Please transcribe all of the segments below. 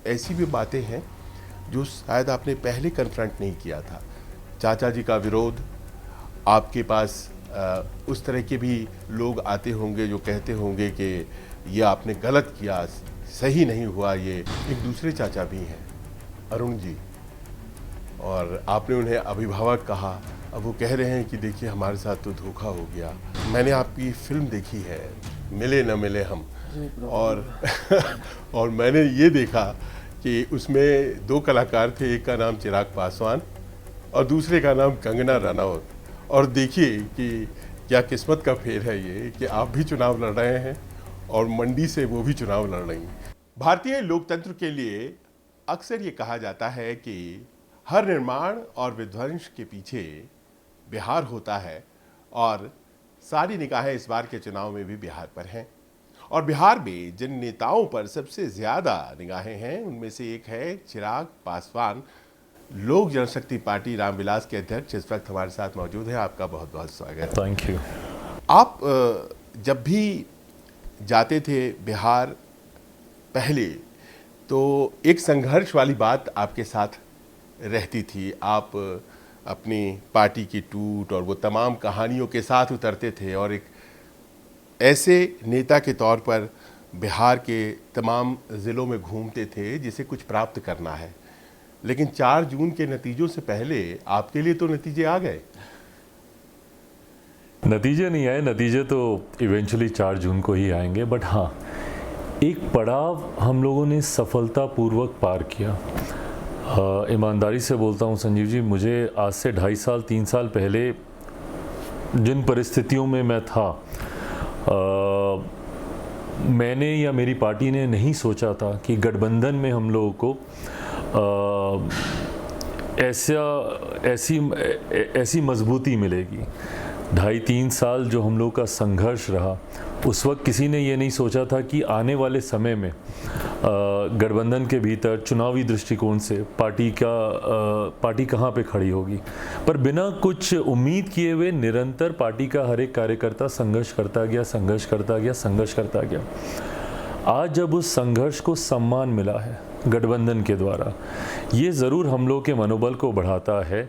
ऐसी भी बातें हैं जो शायद आपने पहले कन्फ्रंट नहीं किया था। चाचा जी का विरोध, आपके पास उस तरह के भी लोग आते होंगे जो कहते होंगे कि ये आपने गलत किया, सही नहीं हुआ। ये एक दूसरे चाचा भी हैं, अरुण जी, और आपने उन्हें अभिभावक कहा। अब वो कह रहे हैं कि देखिए हमारे साथ तो धोखा हो गया। मैंने आपकी फिल्म देखी है मिले न मिले हम, और और मैंने ये देखा कि उसमें दो कलाकार थे, एक का नाम चिराग पासवान और दूसरे का नाम कंगना रनौत। और देखिए कि क्या किस्मत का फेर है ये कि आप भी चुनाव लड़ रहे हैं और मंडी से वो भी चुनाव लड़ रही हैं। भारतीय लोकतंत्र के लिए अक्सर ये कहा जाता है कि हर निर्माण और विध्वंस के पीछे बिहार होता है, और सारी निगाहें इस बार के चुनाव में भी बिहार पर हैं। और बिहार में जिन नेताओं पर सबसे ज़्यादा निगाहें हैं उनमें से एक है चिराग पासवान, लोक जनशक्ति पार्टी रामविलास के अध्यक्ष। इस वक्त हमारे साथ मौजूद है। आपका बहुत बहुत स्वागत। Thank you. आप जब भी जाते थे बिहार पहले, तो एक संघर्ष वाली बात आपके साथ रहती थी। आप अपनी पार्टी की टूट और वो तमाम कहानियों के साथ उतरते थे और एक ऐसे नेता के तौर पर बिहार के तमाम ज़िलों में घूमते थे जिसे कुछ प्राप्त करना है। लेकिन 4 जून के नतीजों से पहले आपके लिए तो नतीजे आ गए। नतीजे नहीं आए, नतीजे तो इवेंचुअली 4 जून को ही आएंगे, बट हाँ, एक पड़ाव हम लोगों ने सफलतापूर्वक पार किया। ईमानदारी से बोलता हूँ संजीव जी, मुझे आज से 2.5 साल 3 साल पहले जिन परिस्थितियों में मैं था, मैंने या मेरी पार्टी ने नहीं सोचा था कि गठबंधन में हम लोगों को ऐसी मजबूती मिलेगी। 2.5-3 साल जो हम लोग का संघर्ष रहा, उस वक्त किसी ने ये नहीं सोचा था कि आने वाले समय में गठबंधन के भीतर चुनावी दृष्टिकोण से पार्टी कहाँ पे खड़ी होगी। पर बिना कुछ उम्मीद किए हुए निरंतर पार्टी का हर एक कार्यकर्ता संघर्ष करता गया। आज जब उस संघर्ष को सम्मान मिला है गठबंधन के द्वारा, ये ज़रूर हम लोग के मनोबल को बढ़ाता है।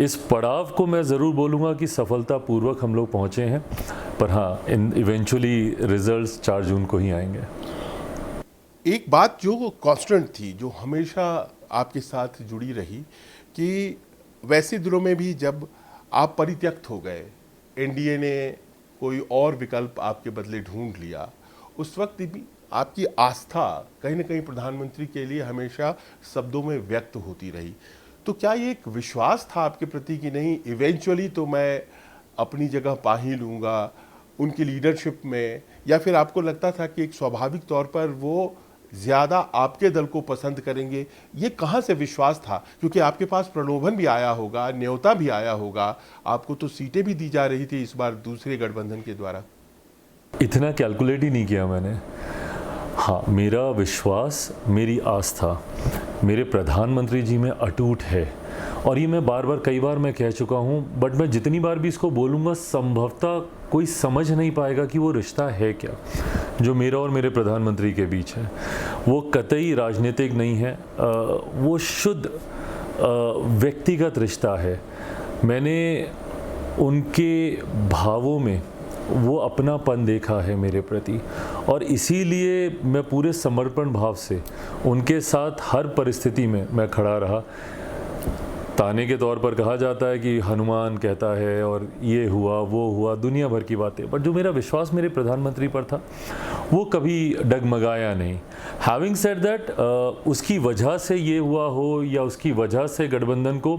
इस पड़ाव को मैं ज़रूर बोलूँगा कि सफलतापूर्वक हम लोग पहुँचे हैं, पर हाँ, इवेंचुअली रिजल्ट्स 4 जून को ही आएंगे। एक बात जो कांस्टेंट थी, जो हमेशा आपके साथ जुड़ी रही, कि वैसे दिनों में भी जब आप परित्यक्त हो गए, एनडीए ने कोई और विकल्प आपके बदले ढूंढ लिया, उस वक्त भी आपकी आस्था कहीं ना कहीं प्रधानमंत्री के लिए हमेशा शब्दों में व्यक्त होती रही। तो क्या ये एक विश्वास था आपके प्रति कि नहीं, इवेंचुअली तो मैं अपनी जगह पा ही लूँगा उनकी लीडरशिप में, या फिर आपको लगता था कि एक स्वाभाविक तौर पर वो ज़्यादा आपके दल को पसंद करेंगे? ये कहाँ से विश्वास था? क्योंकि आपके पास प्रलोभन भी आया होगा, न्योता भी आया होगा, आपको तो सीटें भी दी जा रही थी इस बार दूसरे गठबंधन के द्वारा। इतना कैलकुलेट ही नहीं किया मैंने। हाँ, मेरा विश्वास, मेरी आस्था मेरे प्रधानमंत्री जी में अटूट है, और ये मैं कई बार मैं कह चुका हूँ, बट मैं जितनी बार भी इसको बोलूँगा संभवतः कोई समझ नहीं पाएगा कि वो रिश्ता है क्या जो मेरा और मेरे प्रधानमंत्री के बीच है। वो कतई राजनीतिक नहीं है, वो शुद्ध व्यक्तिगत रिश्ता है। मैंने उनके भावों में वो अपनापन देखा है मेरे प्रति, और इसीलिए मैं पूरे समर्पण भाव से उनके साथ हर परिस्थिति में मैं खड़ा रहा। ताने के तौर पर कहा जाता है कि हनुमान कहता है और ये हुआ वो हुआ, दुनिया भर की बातें, बट जो मेरा विश्वास मेरे प्रधानमंत्री पर था वो कभी डगमगाया नहीं। हैविंग सेड दैट, उसकी वजह से ये हुआ हो या उसकी वजह से गठबंधन को,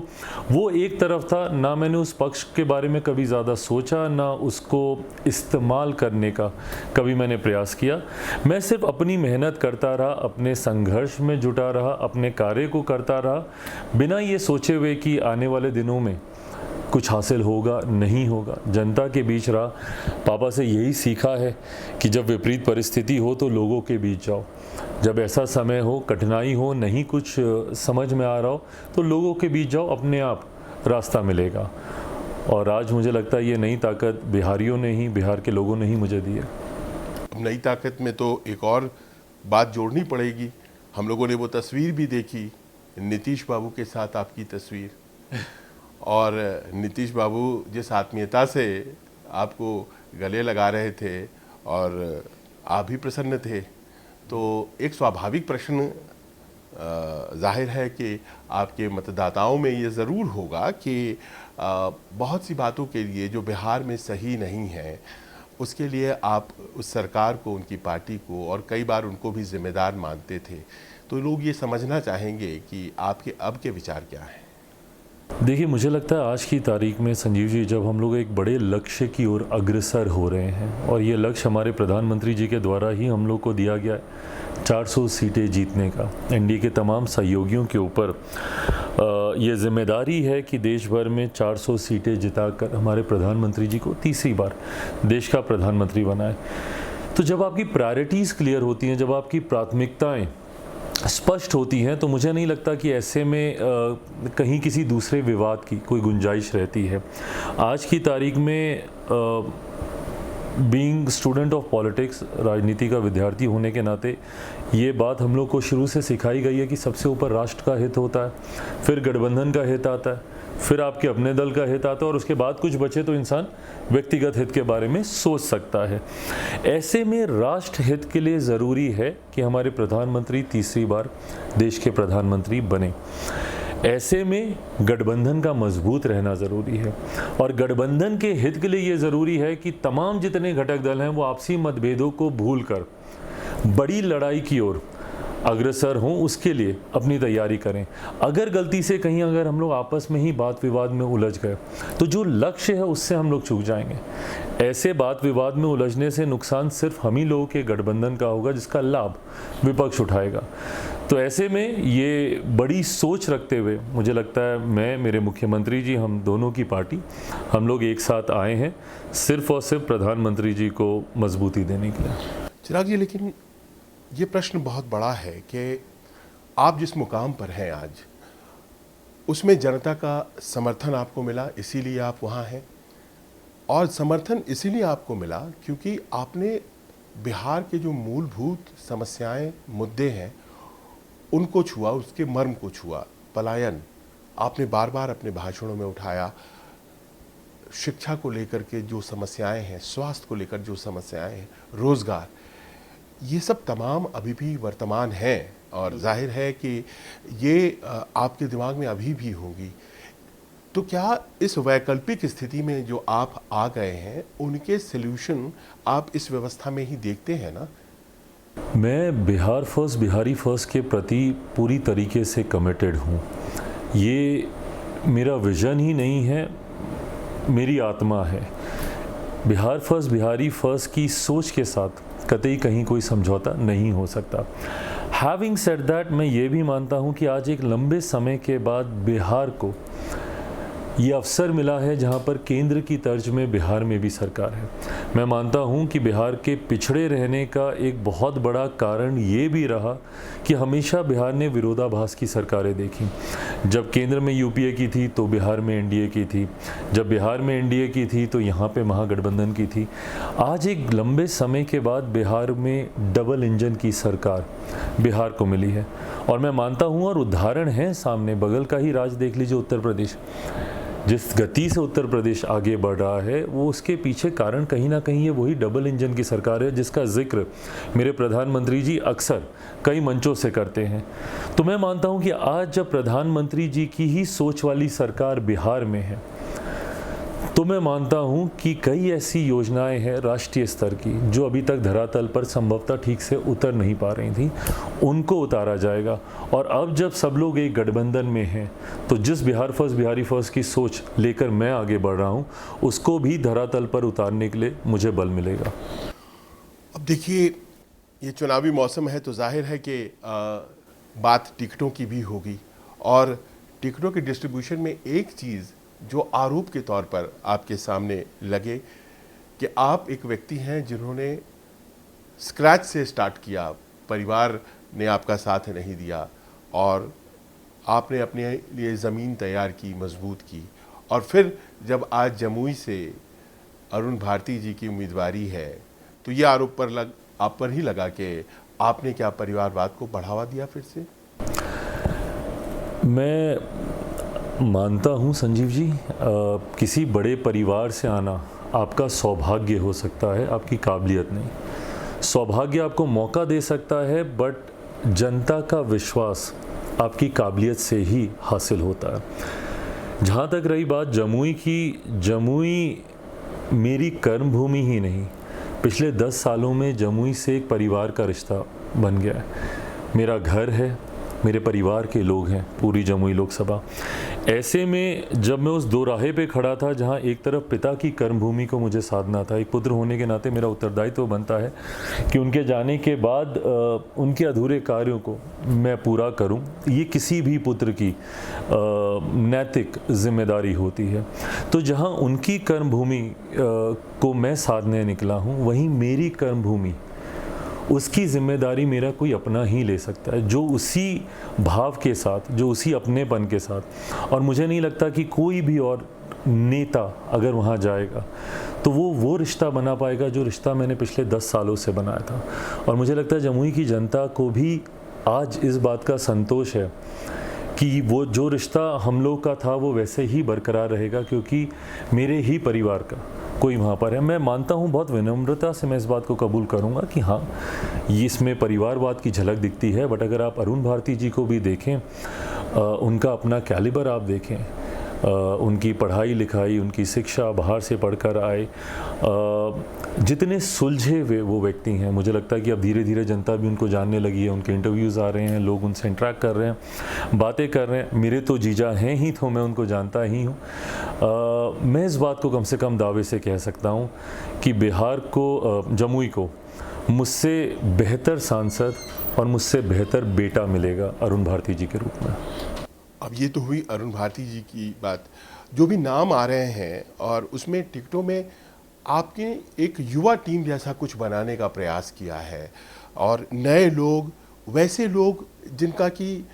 वो एक तरफ था। ना मैंने उस पक्ष के बारे में कभी ज़्यादा सोचा, ना उसको इस्तेमाल करने का कभी मैंने प्रयास किया। मैं सिर्फ अपनी मेहनत करता रहा, अपने संघर्ष में जुटा रहा, अपने कार्य को करता रहा, बिना ये सोचे हुए कि आने वाले दिनों में कुछ हासिल होगा नहीं होगा। जनता के बीच रहा, पापा से यही सीखा है कि जब विपरीत परिस्थिति हो तो लोगों के बीच जाओ, जब ऐसा समय हो, कठिनाई हो, नहीं कुछ समझ में आ रहा हो, तो लोगों के बीच जाओ, अपने आप रास्ता मिलेगा। और आज मुझे लगता है ये नई ताकत बिहारियों ने ही, बिहार के लोगों ने ही मुझे दी है। नई ताकत में तो एक और बात जोड़नी पड़ेगी, हम लोगों ने वो तस्वीर भी देखी, नीतीश बाबू के साथ आपकी तस्वीर, और नीतीश बाबू जिस आत्मीयता से आपको गले लगा रहे थे और आप भी प्रसन्न थे, तो एक स्वाभाविक प्रश्न जाहिर है कि आपके मतदाताओं में ये ज़रूर होगा कि बहुत सी बातों के लिए जो बिहार में सही नहीं है, उसके लिए आप उस सरकार को, उनकी पार्टी को, और कई बार उनको भी जिम्मेदार मानते थे। तो लोग ये समझना चाहेंगे कि आपके अब के विचार क्या हैं? देखिए, मुझे लगता है आज की तारीख में संजीव जी, जब हम लोग एक बड़े लक्ष्य की ओर अग्रसर हो रहे हैं, और ये लक्ष्य हमारे प्रधानमंत्री जी के द्वारा ही हम लोग को दिया गया है 400 सीटें जीतने का, एनडीए के तमाम सहयोगियों के ऊपर ये जिम्मेदारी है कि देश भर में 400 सीटें जिताकर हमारे प्रधानमंत्री जी को तीसरी बार देश का प्रधानमंत्री बनाए। तो जब आपकी प्रायोरिटीज़ क्लियर होती हैं, जब आपकी प्राथमिकताएं स्पष्ट होती हैं, तो मुझे नहीं लगता कि ऐसे में कहीं किसी दूसरे विवाद की कोई गुंजाइश रहती है। आज की तारीख में बीइंग स्टूडेंट ऑफ पॉलिटिक्स, राजनीति का विद्यार्थी होने के नाते ये बात हम लोग को शुरू से सिखाई गई है कि सबसे ऊपर राष्ट्र का हित होता है, फिर गठबंधन का हित आता है, फिर आपके अपने दल का हित आता है, और उसके बाद कुछ बचे तो इंसान व्यक्तिगत हित के बारे में सोच सकता है। ऐसे में राष्ट्र हित के लिए ज़रूरी है कि हमारे प्रधानमंत्री तीसरी बार देश के प्रधानमंत्री बने। ऐसे में गठबंधन का मजबूत रहना ज़रूरी है, और गठबंधन के हित के लिए ये ज़रूरी है कि तमाम जितने घटक दल हैं वो आपसी मतभेदों को भूलकर बड़ी लड़ाई की ओर अग्रसर हों, उसके लिए अपनी तैयारी करें। अगर गलती से कहीं अगर हम लोग आपस में ही बात विवाद में उलझ गए, तो जो लक्ष्य है उससे हम लोग चूक जाएंगे। ऐसे बात विवाद में उलझने से नुकसान सिर्फ हम ही लोगों के गठबंधन का होगा, जिसका लाभ विपक्ष उठाएगा। तो ऐसे में ये बड़ी सोच रखते हुए मुझे लगता है मैं, मेरे मुख्यमंत्री जी, हम दोनों की पार्टी, हम लोग एक साथ आए हैं सिर्फ और सिर्फ प्रधानमंत्री जी को मजबूती देने के लिए। चिराग जी, लेकिन ये प्रश्न बहुत बड़ा है कि आप जिस मुकाम पर हैं आज, उसमें जनता का समर्थन आपको मिला, इसीलिए आप वहाँ हैं, और समर्थन इसीलिए आपको मिला क्योंकि आपने बिहार के जो मूलभूत समस्याएं, मुद्दे हैं, उनको छुआ, उसके मर्म को छुआ। पलायन आपने बार बार अपने भाषणों में उठाया, शिक्षा को लेकर के जो समस्याएं हैं, स्वास्थ्य को लेकर जो समस्याएं हैं, रोज़गार, ये सब तमाम अभी भी वर्तमान हैं, और जाहिर है कि ये आपके दिमाग में अभी भी होंगी। तो क्या इस वैकल्पिक स्थिति में जो आप आ गए हैं, उनके सल्यूशन आप इस व्यवस्था में ही देखते हैं ना? मैं बिहार फर्स्ट, बिहारी फर्स्ट के प्रति पूरी तरीके से कमिटेड हूँ। ये मेरा विज़न ही नहीं है, मेरी आत्मा है। बिहार फर्स्ट, बिहारी फर्स्ट की सोच के साथ कतई कहीं कोई समझौता नहीं हो सकता। हैविंग सेड दैट, मैं ये भी मानता हूँ कि आज एक लंबे समय के बाद बिहार को ये अवसर मिला है जहाँ पर केंद्र की तर्ज में बिहार में भी सरकार है। मैं मानता हूँ कि बिहार के पिछड़े रहने का एक बहुत बड़ा कारण ये भी रहा कि हमेशा बिहार ने विरोधाभास की सरकारें देखी। जब केंद्र में यूपीए की थी तो बिहार में एनडीए की थी, जब बिहार में एनडीए की थी तो यहाँ पे महागठबंधन की थी। आज एक लंबे समय के बाद बिहार में डबल इंजन की सरकार बिहार को मिली है, और मैं मानता हूँ, और उदाहरण है सामने, बगल का ही राज्य देख लीजिए उत्तर प्रदेश। जिस गति से उत्तर प्रदेश आगे बढ़ रहा है, वो उसके पीछे कारण कहीं ना कहीं ये वही डबल इंजन की सरकार है, जिसका जिक्र मेरे प्रधानमंत्री जी अक्सर कई मंचों से करते हैं। तो मैं मानता हूँ कि आज जब प्रधानमंत्री जी की ही सोच वाली सरकार बिहार में है, तो मैं मानता हूँ कि कई ऐसी योजनाएं हैं राष्ट्रीय स्तर की जो अभी तक धरातल पर संभवतः ठीक से उतर नहीं पा रही थी, उनको उतारा जाएगा। और अब जब सब लोग एक गठबंधन में हैं, तो जिस बिहार फर्स्ट, बिहारी फर्स्ट की सोच लेकर मैं आगे बढ़ रहा हूँ, उसको भी धरातल पर उतारने के लिए मुझे बल मिलेगा। अब देखिए, ये चुनावी मौसम है, तो जाहिर है कि बात टिकटों की भी होगी, और टिकटों के डिस्ट्रीब्यूशन में एक चीज़ जो आरोप के तौर पर आपके सामने लगे कि आप एक व्यक्ति हैं जिन्होंने स्क्रैच से स्टार्ट किया, परिवार ने आपका साथ नहीं दिया, और आपने अपने लिए ज़मीन तैयार की, मजबूत की, और फिर जब आज जमुई से अरुण भारती जी की उम्मीदवारी है, तो ये आरोप आप पर ही लगा कि आपने क्या परिवारवाद को बढ़ावा दिया फिर से? मैं मानता हूँ संजीव जी, किसी बड़े परिवार से आना आपका सौभाग्य हो सकता है, आपकी काबिलियत नहीं। सौभाग्य आपको मौका दे सकता है, बट जनता का विश्वास आपकी काबिलियत से ही हासिल होता है। जहाँ तक रही बात जमुई की, जमुई मेरी कर्म भूमि ही नहीं, पिछले 10 सालों में जमुई से एक परिवार का रिश्ता बन गया है। मेरा घर है, मेरे परिवार के लोग हैं, पूरी जमुई लोकसभा। ऐसे में जब मैं उस दोराहे पे खड़ा था जहाँ एक तरफ पिता की कर्मभूमि को मुझे साधना था, एक पुत्र होने के नाते मेरा उत्तरदायित्व बनता है कि उनके जाने के बाद उनके अधूरे कार्यों को मैं पूरा करूं। ये किसी भी पुत्र की नैतिक जिम्मेदारी होती है। तो जहाँ उनकी कर्मभूमि को मैं साधने निकला हूँ, वहीं मेरी कर्मभूमि, उसकी जिम्मेदारी मेरा कोई अपना ही ले सकता है, जो उसी भाव के साथ, जो उसी अपनेपन के साथ। और मुझे नहीं लगता कि कोई भी और नेता अगर वहाँ जाएगा तो वो रिश्ता बना पाएगा जो रिश्ता मैंने पिछले 10 सालों से बनाया था। और मुझे लगता है जमुई की जनता को भी आज इस बात का संतोष है कि वो जो रिश्ता हम लोग का था वो वैसे ही बरकरार रहेगा, क्योंकि मेरे ही परिवार का कोई वहाँ पर है। मैं मानता हूँ, बहुत विनम्रता से मैं इस बात को कबूल करूँगा कि हाँ, ये इसमें परिवारवाद की झलक दिखती है। बट अगर आप अरुण भारती जी को भी देखें, उनका अपना कैलिबर आप देखें, उनकी पढ़ाई लिखाई, उनकी शिक्षा, बाहर से पढ़कर आए, जितने सुलझे हुए वो व्यक्ति हैं, मुझे लगता है कि अब धीरे धीरे जनता भी उनको जानने लगी है। उनके इंटरव्यूज़ आ रहे हैं, लोग उनसे इंटरेक्ट कर रहे हैं, बातें कर रहे हैं। मेरे तो जीजा हैं ही, तो मैं उनको जानता ही हूँ। मैं इस बात को कम से कम दावे से कह सकता हूँ कि बिहार को, जमुई को मुझसे बेहतर सांसद और मुझसे बेहतर बेटा मिलेगा अरुण भारती जी के रूप में। अब ये तो हुई अरुण भारती जी की बात। जो भी नाम आ रहे हैं और उसमें टिकटों में आपने एक युवा टीम जैसा कुछ बनाने का प्रयास किया है, और नए लोग, वैसे लोग जिनका कि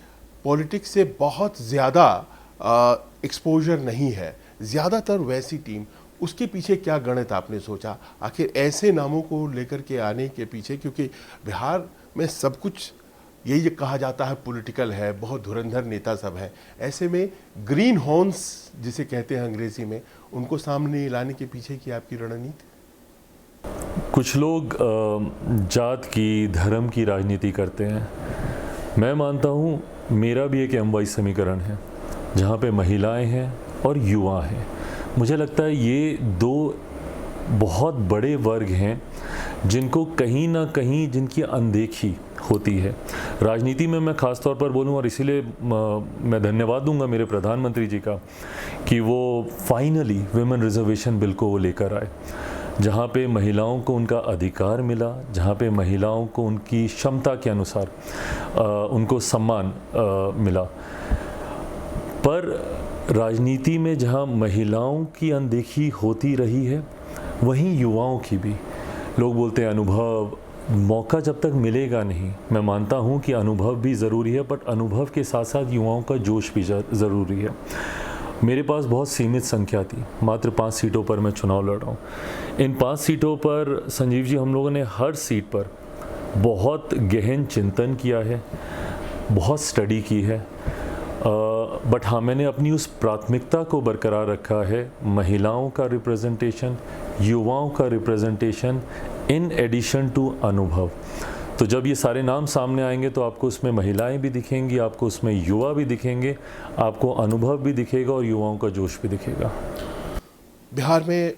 पॉलिटिक्स से बहुत ज़्यादा एक्सपोजर नहीं है, ज़्यादातर वैसी टीम। उसके पीछे क्या गणित आपने सोचा, आखिर ऐसे नामों को लेकर के आने के पीछे? क्योंकि बिहार में सब कुछ यही कहा जाता है पॉलिटिकल है, बहुत धुरंधर नेता सब है। ऐसे में ग्रीन हॉर्न्स जिसे कहते हैं अंग्रेजी में, उनको सामने लाने के पीछे की आपकी रणनीति? कुछ लोग जात की, धर्म की राजनीति करते हैं। मैं मानता हूँ मेरा भी एक MY समीकरण है, जहाँ पे महिलाएं हैं और युवा हैं। मुझे लगता है ये दो बहुत बड़े वर्ग हैं जिनको कहीं ना कहीं, जिनकी अनदेखी होती है राजनीति में। मैं ख़ास तौर पर बोलूँ, और इसीलिए मैं धन्यवाद दूंगा मेरे प्रधानमंत्री जी का कि वो फाइनली विमेन रिजर्वेशन बिल को वो लेकर आए, जहाँ पे महिलाओं को उनका अधिकार मिला, जहाँ पे महिलाओं को उनकी क्षमता के अनुसार उनको सम्मान मिला। पर राजनीति में जहाँ महिलाओं की अनदेखी होती रही है, वहीं युवाओं की भी। लोग बोलते हैं अनुभव, मौका जब तक मिलेगा नहीं। मैं मानता हूँ कि अनुभव भी ज़रूरी है, बट अनुभव के साथ साथ युवाओं का जोश भी ज़रूरी है। मेरे पास बहुत सीमित संख्या थी, मात्र 5 सीटों पर मैं चुनाव लड़ रहा हूँ। इन 5 सीटों पर संजीव जी, हम लोगों ने हर सीट पर बहुत गहन चिंतन किया है, बहुत स्टडी की है। बट हाँ, मैंने अपनी उस प्राथमिकता को बरकरार रखा है, महिलाओं का रिप्रेजेंटेशन, युवाओं का रिप्रेजेंटेशन, इन एडिशन टू अनुभव। तो जब ये सारे नाम सामने आएंगे तो आपको उसमें महिलाएं भी दिखेंगी, आपको उसमें युवा भी दिखेंगे, आपको अनुभव भी दिखेगा और युवाओं का जोश भी दिखेगा। बिहार में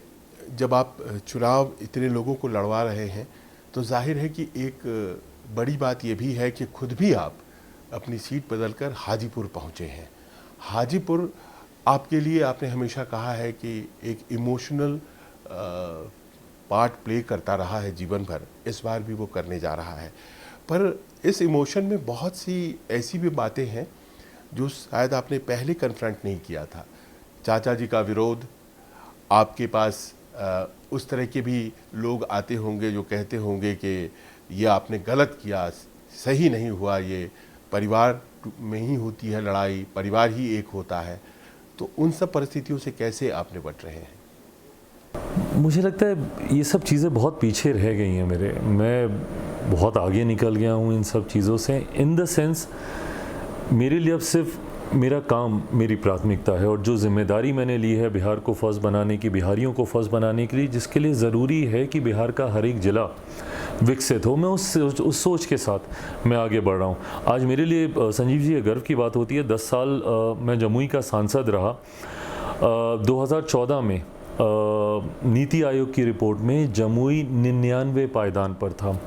जब आप चुनाव इतने लोगों को लड़वा रहे हैं, तो जाहिर है कि एक बड़ी बात ये भी है कि खुद भी आप अपनी सीट बदलकर हाजीपुर पहुँचे हैं। हाजीपुर आपके लिए, आपने हमेशा कहा है कि एक इमोशनल पार्ट प्ले करता रहा है जीवन भर, इस बार भी वो करने जा रहा है। पर इस इमोशन में बहुत सी ऐसी भी बातें हैं जो शायद आपने पहले कन्फ्रंट नहीं किया था। चाचा जी का विरोध, आपके पास उस तरह के भी लोग आते होंगे जो कहते होंगे कि ये आपने गलत किया, सही नहीं हुआ, ये परिवार में ही होती है लड़ाई, परिवार ही एक होता है। तो उन सब परिस्थितियों से कैसे आप निपट रहे हैं? मुझे लगता है ये सब चीज़ें बहुत पीछे रह गई हैं मेरे। मैं बहुत आगे निकल गया हूँ इन सब चीज़ों से, इन द सेंस मेरे लिए अब सिर्फ मेरा काम मेरी प्राथमिकता है, और जो जिम्मेदारी मैंने ली है बिहार को फर्स्ट बनाने की, बिहारियों को फर्स्ट बनाने के लिए, जिसके लिए ज़रूरी है कि बिहार का हर एक ज़िला विकसित हो, मैं उस सोच के साथ मैं आगे बढ़ रहा हूँ। आज मेरे लिए संजीव जी ये गर्व की बात होती है, 10 साल मैं जमुई का सांसद रहा। 2014 में नीति आयोग की रिपोर्ट में जमुई 99वें पायदान पर था।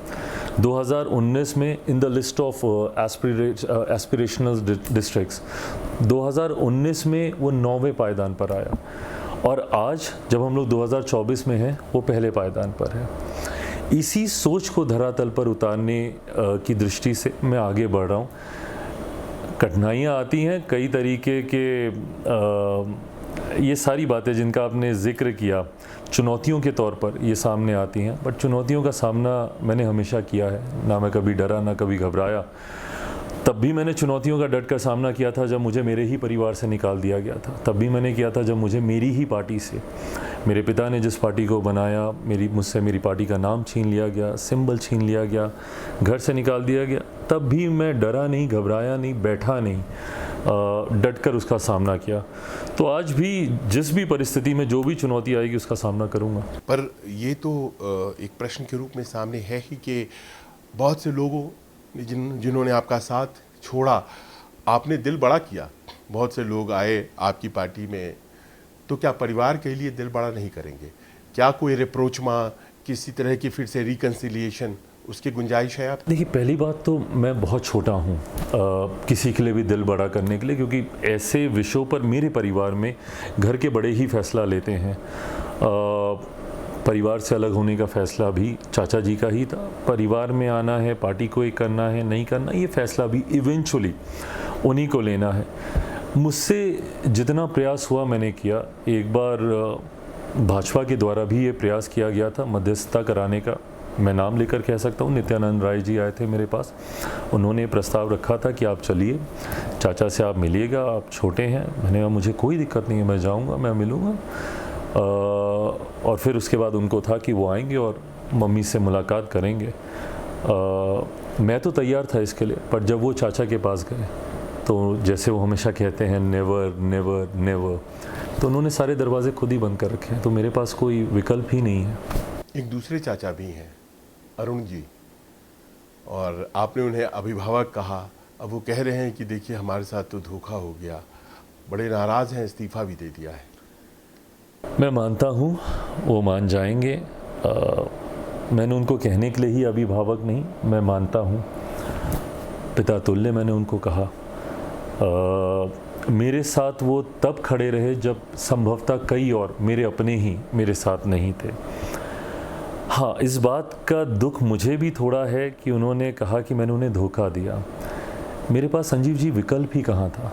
2019 में in the list of aspirational districts 2019 में वो 9वें पायदान पर आया, और आज जब हम लोग 2024 में हैं वो पहले पायदान पर है। इसी सोच को धरातल पर उतारने की दृष्टि से मैं आगे बढ़ रहा हूँ। कठिनाइयाँ आती हैं कई तरीके के, ये सारी बातें जिनका आपने जिक्र किया चुनौतियों के तौर पर ये सामने आती हैं, बट चुनौतियों का सामना मैंने हमेशा किया है, ना मैं कभी डरा ना कभी घबराया। तब भी मैंने चुनौतियों का डट कर सामना किया था जब मुझे मेरे ही परिवार से निकाल दिया गया था, तब भी मैंने किया था जब मुझे मेरी ही पार्टी से, मेरे पिता ने जिस पार्टी को बनाया, मुझसे मेरी पार्टी का नाम छीन लिया गया, सिंबल छीन लिया गया, घर से निकाल दिया गया, तब भी मैं डरा नहीं, घबराया नहीं, बैठा नहीं, डट कर उसका सामना किया। तो आज भी जिस भी परिस्थिति में जो भी चुनौती आएगी उसका सामना करूंगा। पर ये तो एक प्रश्न के रूप में सामने है ही कि बहुत से लोगों जिन्होंने आपका साथ छोड़ा, आपने दिल बड़ा किया, बहुत से लोग आए आपकी पार्टी में, तो क्या परिवार के लिए दिल बड़ा नहीं करेंगे? क्या कोई रिप्रोचमा, किसी तरह की फिर से रिकन्सिलिएशन, उसकी गुंजाइश है आप? देखिए, पहली बात तो मैं बहुत छोटा हूँ किसी के लिए भी दिल बड़ा करने के लिए, क्योंकि ऐसे विषयों पर मेरे परिवार में घर के बड़े ही फैसला लेते हैं। परिवार से अलग होने का फैसला भी चाचा जी का ही था, परिवार में आना है, पार्टी को एक करना है, नहीं करना, ये फैसला भी इवेंचुअली उन्हीं को लेना है। मुझसे जितना प्रयास हुआ मैंने किया। एक बार भाजपा के द्वारा भी ये प्रयास किया गया था मध्यस्थता कराने का, मैं नाम लेकर कह सकता हूँ, नित्यानंद राय जी आए थे मेरे पास, उन्होंने प्रस्ताव रखा था कि आप चलिए, चाचा से आप मिलिएगा, आप छोटे हैं। मैंने कहा मुझे कोई दिक्कत नहीं है, मैं जाऊँगा, मैं मिलूँगा। और फिर उसके बाद उनको था कि वो आएंगे और मम्मी से मुलाकात करेंगे। मैं तो तैयार था इसके लिए, पर जब वो चाचा के पास गए तो जैसे वो हमेशा कहते हैं नेवर नेवर नेवर, तो उन्होंने सारे दरवाजे खुद ही बंद कर रखे हैं, तो मेरे पास कोई विकल्प ही नहीं है। एक दूसरे चाचा भी हैं, अरुण जी, और आपने उन्हें अभिभावक कहा, अब वो कह रहे हैं कि देखिए हमारे साथ तो धोखा हो गया, बड़े नाराज़ हैं, इस्तीफ़ा भी दे दिया है। मैं मानता हूँ वो मान जाएंगे। मैंने उनको कहने के लिए ही अभिभावक नहीं, मैं मानता हूँ पिता तुल्य मैंने उनको कहा। मेरे साथ वो तब खड़े रहे जब संभवतः कई और मेरे अपने ही मेरे साथ नहीं थे। हाँ, इस बात का दुख मुझे भी थोड़ा है कि उन्होंने कहा कि मैंने उन्हें धोखा दिया। मेरे पास संजीव जी विकल्प ही कहाँ था।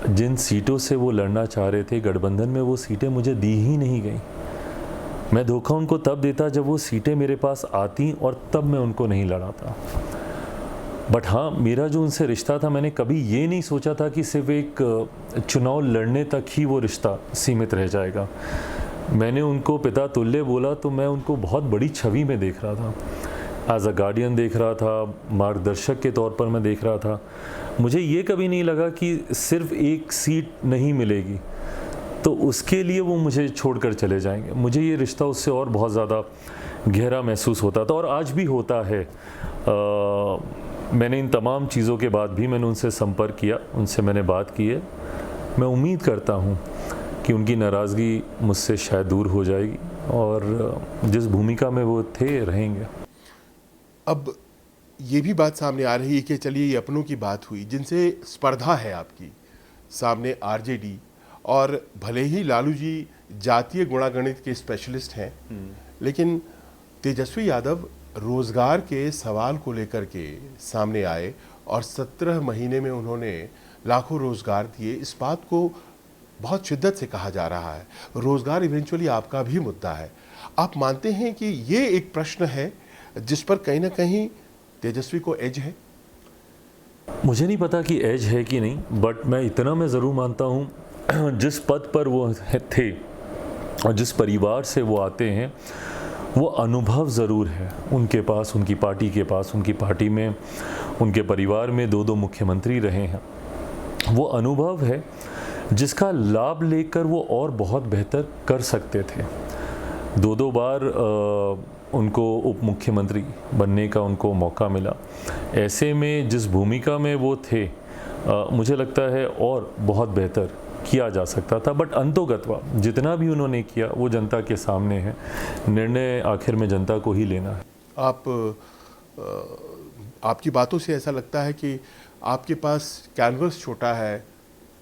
जिन सीटों से वो लड़ना चाह रहे थे गठबंधन में, वो सीटें मुझे दी ही नहीं गई। मैं धोखा उनको तब देता जब वो सीटें मेरे पास आती, और तब मैं उनको नहीं लड़ाता। बट हाँ, मेरा जो उनसे रिश्ता था, मैंने कभी ये नहीं सोचा था कि सिर्फ एक चुनाव लड़ने तक ही वो रिश्ता सीमित रह जाएगा। मैंने उनको पिता तुल्य बोला तो मैं उनको बहुत बड़ी छवि में देख रहा था, एज अ गार्डियन देख रहा था, मार्गदर्शक के तौर पर मैं देख रहा था। मुझे ये कभी नहीं लगा कि सिर्फ एक सीट नहीं मिलेगी तो उसके लिए वो मुझे छोड़कर चले जाएंगे। मुझे ये रिश्ता उससे और बहुत ज़्यादा गहरा महसूस होता था, और आज भी होता है। मैंने इन तमाम चीज़ों के बाद भी मैंने उनसे संपर्क किया, उनसे मैंने बात की है। मैं उम्मीद करता हूँ कि उनकी नाराज़गी मुझसे शायद दूर हो जाएगी, और जिस भूमिका में वो थे रहेंगे। अब ये भी बात सामने आ रही है कि चलिए ये अपनों की बात हुई जिनसे स्पर्धा है आपकी, सामने आरजेडी, और भले ही लालू जी जातीय गुणागणित के स्पेशलिस्ट हैं, लेकिन तेजस्वी यादव रोज़गार के सवाल को लेकर के सामने आए और 17 महीने में उन्होंने लाखों रोज़गार दिए। इस बात को बहुत शिद्दत से कहा जा रहा है, रोज़गार इवेंचुअली आपका भी मुद्दा है। आप मानते हैं कि ये एक प्रश्न है जिस पर कहीं ना कहीं तेजस्वी को एज है? मुझे नहीं पता कि एज है कि नहीं, बट मैं इतना मैं ज़रूर मानता हूँ जिस पद पर वो थे और जिस परिवार से वो आते हैं, वो अनुभव ज़रूर है उनके पास, उनकी पार्टी के पास। उनकी पार्टी में, उनके परिवार में 2 मुख्यमंत्री रहे हैं। वो अनुभव है जिसका लाभ लेकर वो और बहुत बेहतर कर सकते थे। 2 बार उनको उप मुख्यमंत्री बनने का उनको मौका मिला। ऐसे में जिस भूमिका में वो थे, मुझे लगता है और बहुत बेहतर किया जा सकता था। बट अंतोगत्वा जितना भी उन्होंने किया वो जनता के सामने है। निर्णय आखिर में जनता को ही लेना है। आपकी बातों से ऐसा लगता है कि आपके पास कैनवस छोटा है,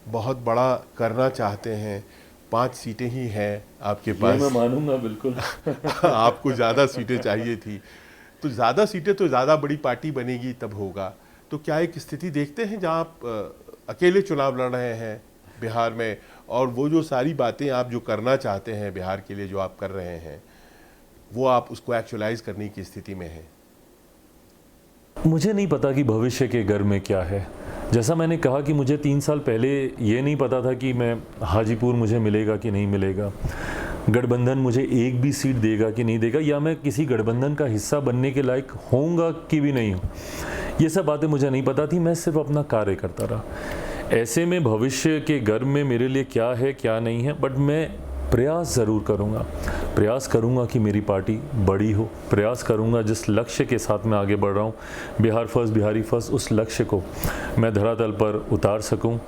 बहुत बड़ा करना चाहते हैं। 5 सीटें ही हैं आपके पास। मैं मानूंगा बिल्कुल। आपको ज़्यादा सीटें चाहिए थी, तो ज़्यादा सीटें तो ज़्यादा बड़ी पार्टी बनेगी तब होगा। तो क्या एक स्थिति देखते हैं जहां आप अकेले चुनाव लड़ रहे हैं बिहार में, और वो जो सारी बातें आप जो करना चाहते हैं बिहार के लिए, जो आप कर रहे हैं, वो आप उसको एक्चुअलाइज करने की स्थिति में हैं? मुझे नहीं पता कि भविष्य के घर में क्या है। जैसा मैंने कहा कि मुझे 3 साल पहले ये नहीं पता था कि मैं हाजीपुर मुझे मिलेगा कि नहीं मिलेगा, गठबंधन मुझे एक भी सीट देगा कि नहीं देगा, या मैं किसी गठबंधन का हिस्सा बनने के लायक होऊंगा कि भी नहीं हूँ। ये सब बातें मुझे नहीं पता थी। मैं सिर्फ अपना कार्य करता रहा। ऐसे में भविष्य के घर में मेरे लिए क्या है क्या नहीं है, बट मैं प्रयास ज़रूर करूँगा। प्रयास करूँगा कि मेरी पार्टी बड़ी हो। प्रयास करूँगा जिस लक्ष्य के साथ मैं आगे बढ़ रहा हूँ, बिहार फर्स्ट, बिहारी फर्स्ट, उस लक्ष्य को मैं धरातल पर उतार सकूँ।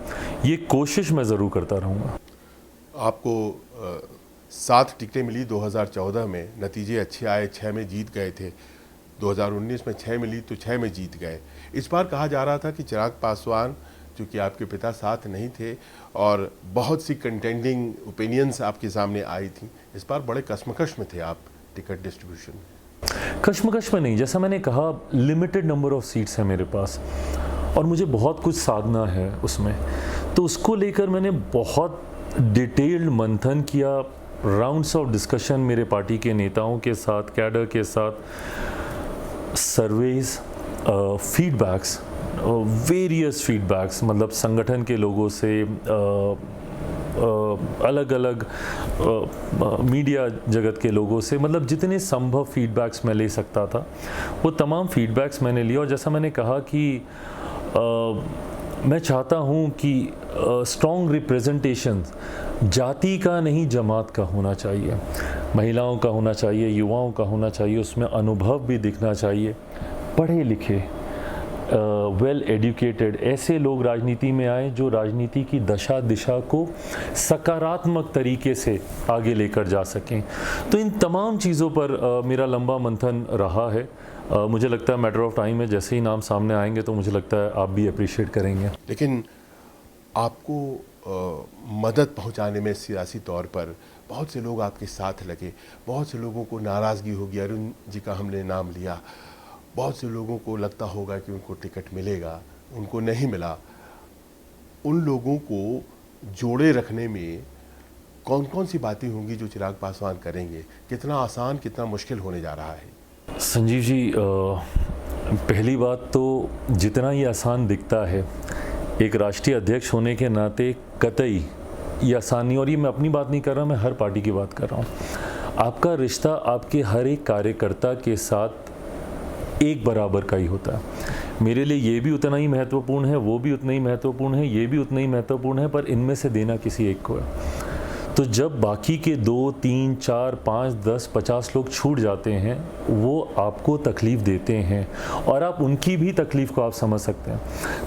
ये कोशिश मैं ज़रूर करता रहूँगा। आपको 7 टिकटें मिली 2014 में, नतीजे अच्छे आए, 6 में जीत गए थे। 2019 में 6 मिली तो 6 में जीत गए। इस बार कहा जा रहा था कि चिराग पासवान, चूँकि आपके पिता साथ नहीं थे, और बहुत सी कंटेंडिंग ओपिनियंस आपके सामने आई थी, इस बार बड़े कश्मकश में थे आप टिकट डिस्ट्रीब्यूशन में। कश्मकश में नहीं, जैसा मैंने कहा, लिमिटेड नंबर ऑफ सीट्स हैं मेरे पास और मुझे बहुत कुछ साधना है उसमें। तो उसको लेकर मैंने बहुत डिटेल्ड मंथन किया, राउंड्स ऑफ डिस्कशन मेरे पार्टी के नेताओं के साथ, कैडर के साथ, सर्वेज, फीडबैक्स, वेरियस फीडबैक्स, मतलब संगठन के लोगों से, अलग अलग मीडिया जगत के लोगों से, मतलब जितने संभव फीडबैक्स मैं ले सकता था वो तमाम फीडबैक्स मैंने लिए। और जैसा मैंने कहा कि मैं चाहता हूँ कि स्ट्रॉन्ग रिप्रेजेंटेशन जाति का नहीं, जमात का होना चाहिए, महिलाओं का होना चाहिए, युवाओं का होना चाहिए, उसमें अनुभव भी दिखना चाहिए, पढ़े लिखे, वेल एजुकेटेड ऐसे लोग राजनीति में आए जो राजनीति की दशा दिशा को सकारात्मक तरीके से आगे लेकर जा सकें। तो इन तमाम चीज़ों पर मेरा लंबा मंथन रहा है। मुझे लगता है मैटर ऑफ टाइम है, जैसे ही नाम सामने आएंगे तो मुझे लगता है आप भी अप्रिशिएट करेंगे। लेकिन आपको मदद पहुंचाने में सियासी तौर पर बहुत से लोग आपके साथ लगे, बहुत से लोगों को नाराज़गी होगी, अरुण जी का हमने नाम लिया, बहुत से लोगों को लगता होगा कि उनको टिकट मिलेगा, उनको नहीं मिला। उन लोगों को जोड़े रखने में कौन कौन सी बातें होंगी जो चिराग पासवान करेंगे? कितना आसान, कितना मुश्किल होने जा रहा है? संजीव जी, पहली बात तो जितना ही आसान दिखता है, एक राष्ट्रीय अध्यक्ष होने के नाते कतई ये आसान नहीं। और ये मैं अपनी बात नहीं कर रहा, मैं हर पार्टी की बात कर रहा हूँ। आपका रिश्ता आपके हर एक कार्यकर्ता के साथ एक बराबर का ही होता है। मेरे लिए ये भी उतना ही महत्वपूर्ण है, वो भी उतना ही महत्वपूर्ण है, ये भी उतना ही महत्वपूर्ण है, पर इनमें से देना किसी एक को है। तो जब बाकी के 2, 3, 4, 5, 10, 50 लोग छूट जाते हैं, वो आपको तकलीफ़ देते हैं और आप उनकी भी तकलीफ़ को आप समझ सकते हैं।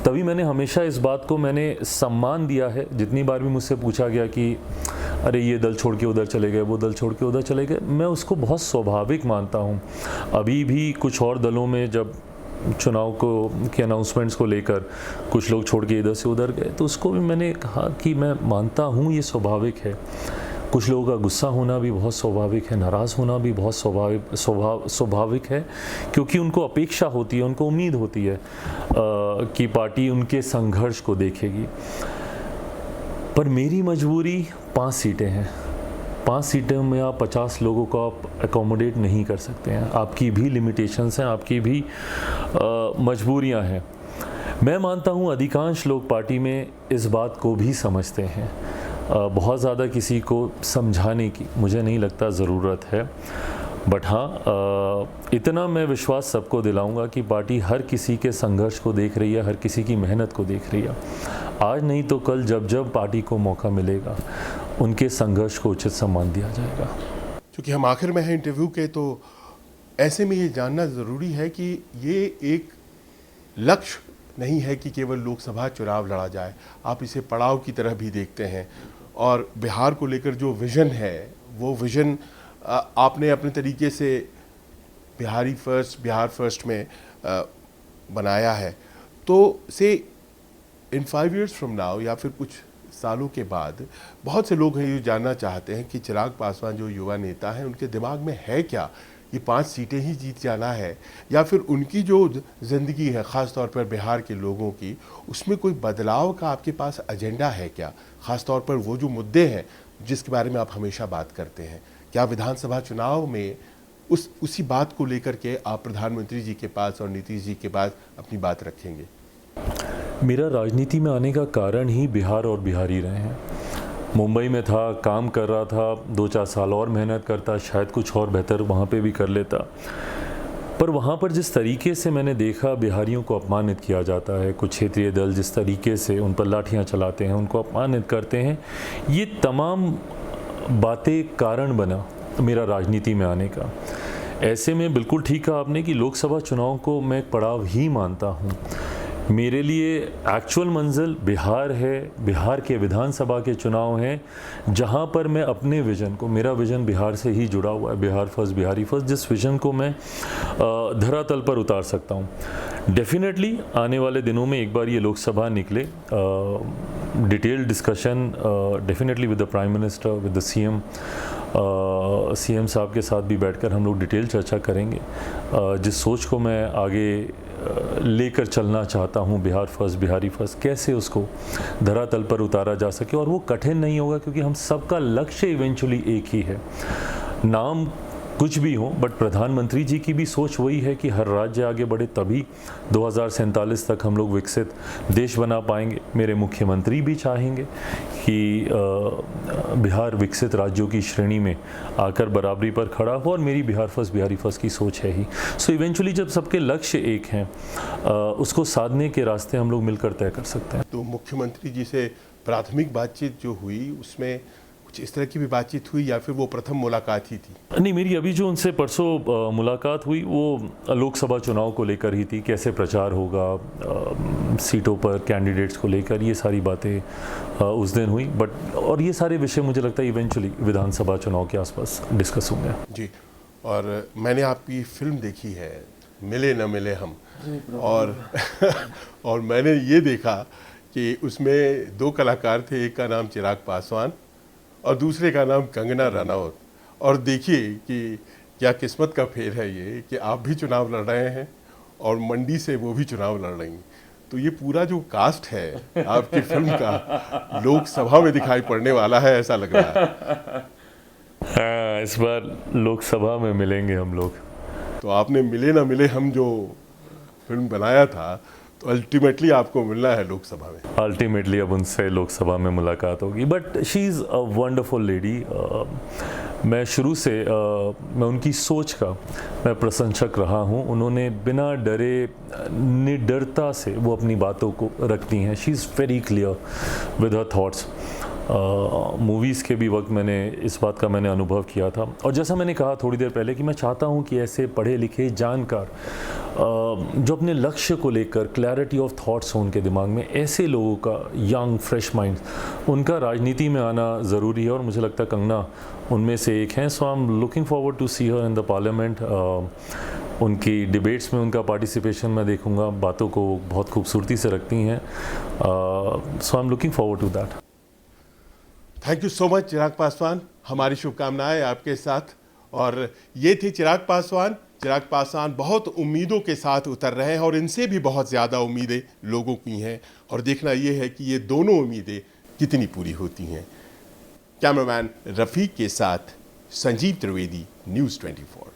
तभी मैंने हमेशा इस बात को मैंने सम्मान दिया है। जितनी बार भी मुझसे पूछा गया कि अरे ये दल छोड़ के उधर चले गए, वो दल छोड़ के उधर चले गए, मैं उसको बहुत स्वाभाविक मानता हूँ। अभी भी कुछ और दलों में जब चुनाव के अनाउंसमेंट्स को लेकर कुछ लोग छोड़ के इधर से उधर गए, तो उसको भी मैंने कहा कि मैं मानता हूँ ये स्वाभाविक है। कुछ लोगों का गुस्सा होना भी बहुत स्वाभाविक है, नाराज़ होना भी बहुत स्वाभाविक है, क्योंकि उनको अपेक्षा होती है, उनको उम्मीद होती है कि पार्टी उनके संघर्ष को देखेगी। पर मेरी मजबूरी 5 सीटें हैं। 5 सीटों में आप 50 लोगों को आप अकोमोडेट नहीं कर सकते हैं। आपकी भी लिमिटेशंस हैं, आपकी भी मजबूरियां हैं। मैं मानता हूं अधिकांश लोग पार्टी में इस बात को भी समझते हैं। बहुत ज़्यादा किसी को समझाने की मुझे नहीं लगता ज़रूरत है। बट हाँ, इतना मैं विश्वास सबको दिलाऊंगा कि पार्टी हर किसी के संघर्ष को देख रही है, हर किसी की मेहनत को देख रही है। आज नहीं तो कल जब जब पार्टी को मौका मिलेगा उनके संघर्ष को उचित सम्मान दिया जाएगा। क्योंकि हम आखिर में हैं इंटरव्यू के, तो ऐसे में ये जानना ज़रूरी है कि ये एक लक्ष्य नहीं है कि केवल लोकसभा चुनाव लड़ा जाए, आप इसे पड़ाव की तरह भी देखते हैं। और बिहार को लेकर जो विज़न है वो विज़न आपने अपने तरीके से बिहार फर्स्ट में बनाया है। तो से इन 5 years फ्रॉम नाउ या फिर कुछ सालों के बाद बहुत से लोग हैं ये जानना चाहते हैं कि चिराग पासवान जो युवा नेता हैं उनके दिमाग में है क्या, ये 5 सीटें ही जीत जाना है या फिर उनकी जो ज़िंदगी है ख़ास तौर पर बिहार के लोगों की, उसमें कोई बदलाव का आपके पास एजेंडा है क्या? ख़ास तौर पर वो जो मुद्दे हैं जिसके बारे में आप हमेशा बात करते हैं, क्या विधानसभा चुनाव में उसी बात को लेकर के आप प्रधानमंत्री जी के पास और नीतीश जी के पास अपनी बात रखेंगे? मेरा राजनीति में आने का कारण ही बिहार और बिहारी रहे हैं। मुंबई में था, काम कर रहा था, 2-4 साल और मेहनत करता, शायद कुछ और बेहतर वहाँ पे भी कर लेता। पर वहाँ पर जिस तरीके से मैंने देखा बिहारियों को अपमानित किया जाता है, कुछ क्षेत्रीय दल जिस तरीके से उन पर लाठियाँ चलाते हैं, उनको अपमानित करते हैं, ये तमाम बातें कारण बना मेरा राजनीति में आने का। ऐसे में बिल्कुल ठीक कहा आपने कि लोकसभा चुनाव को मैं एक पड़ाव ही मानता हूँ। मेरे लिए एक्चुअल मंजिल बिहार है, बिहार के विधानसभा के चुनाव हैं, जहां पर मैं अपने विज़न को, मेरा विज़न बिहार से ही जुड़ा हुआ है, बिहार फर्स्ट बिहारी फर्स्ट, जिस विज़न को मैं धरातल पर उतार सकता हूं। डेफिनेटली आने वाले दिनों में एक बार ये लोकसभा निकले, detail discussion definitely with the prime minister, with the CM साहब के साथ भी बैठकर हम लोग डिटेल चर्चा करेंगे। जिस सोच को मैं आगे लेकर चलना चाहता हूँ, बिहार फर्स्ट बिहारी फर्स्ट, कैसे उसको धरातल पर उतारा जा सके। और वो कठिन नहीं होगा क्योंकि हम सबका लक्ष्य इवेंचुअली एक ही है। नाम कुछ भी हो, बट प्रधानमंत्री जी की भी सोच वही है कि हर राज्य आगे बढ़े, तभी 2047 तक हम लोग विकसित देश बना पाएंगे। मेरे मुख्यमंत्री भी चाहेंगे कि बिहार विकसित राज्यों की श्रेणी में आकर बराबरी पर खड़ा हो, और मेरी बिहार फर्स्ट बिहारी फर्स्ट की सोच है ही। सो इवेंचुअली जब सबके लक्ष्य एक हैं, उसको साधने के रास्ते हम लोग मिलकर तय कर सकते हैं। तो मुख्यमंत्री जी से प्राथमिक बातचीत जो हुई उसमें कुछ इस तरह की भी बातचीत हुई या फिर वो प्रथम मुलाकात ही थी? नहीं, मेरी अभी जो उनसे परसों मुलाकात हुई वो लोकसभा चुनाव को लेकर ही थी, कैसे प्रचार होगा, सीटों पर कैंडिडेट्स को लेकर, ये सारी बातें उस दिन हुई। बट और ये सारे विषय मुझे लगता है इवेंचुअली विधानसभा चुनाव के आसपास डिस्कस होंगे। जी, और मैंने आपकी फिल्म देखी है मिले न मिले हम, और मैंने ये देखा कि उसमें 2 कलाकार थे, एक का नाम चिराग पासवान और दूसरे का नाम कंगना रनौत। और देखिए कि क्या किस्मत का फेर है ये कि आप भी चुनाव लड़ रहे हैं और मंडी से वो भी चुनाव लड़ रही हैं। तो ये पूरा जो कास्ट है आपकी फिल्म का लोकसभा में दिखाई पड़ने वाला है, ऐसा लग रहा है। हाँ, इस बार लोकसभा में मिलेंगे हम लोग। तो आपने मिले ना मिले हम जो फिल्म बनाया था, तो अल्टीमेटली आपको मिलना है लोकसभा में। अल्टीमेटली अब उनसे लोकसभा में मुलाकात होगी। But she is a wonderful lady. मैं शुरू से मैं उनकी सोच का मैं प्रशंसक रहा हूँ। उन्होंने बिना डरे, निडरता से वो अपनी बातों को रखती हैं। She is very clear with her thoughts. Movies के भी वक्त मैंने इस बात का मैंने अनुभव किया था। और जैसा मैंने कहा थोड़ी देर पहले कि मैं चाहता हूँ कि ऐसे पढ़े लिखे जानकार जो अपने लक्ष्य को लेकर क्लैरिटी ऑफ थॉट्स हो उनके दिमाग में, ऐसे लोगों का, यंग फ्रेश माइंड, उनका राजनीति में आना ज़रूरी है। और मुझे लगता है कंगना उनमें से एक हैं। So I am looking forward to see her in the parliament. उनकी डिबेट्स में उनका पार्टिसिपेशन मैं देखूंगा, बातों को बहुत खूबसूरती से रखती हैं। So I am looking forward to that. Thank you so much Chirag Paswan, हमारी शुभकामनाएं आपके साथ। और ये थे चिराग पासवान। चिराग पासवान बहुत उम्मीदों के साथ उतर रहे हैं और इनसे भी बहुत ज़्यादा उम्मीदें लोगों की हैं, और देखना ये है कि ये दोनों उम्मीदें कितनी पूरी होती हैं। कैमरामैन रफ़ीक के साथ संजीव त्रिवेदी, न्यूज़ 24।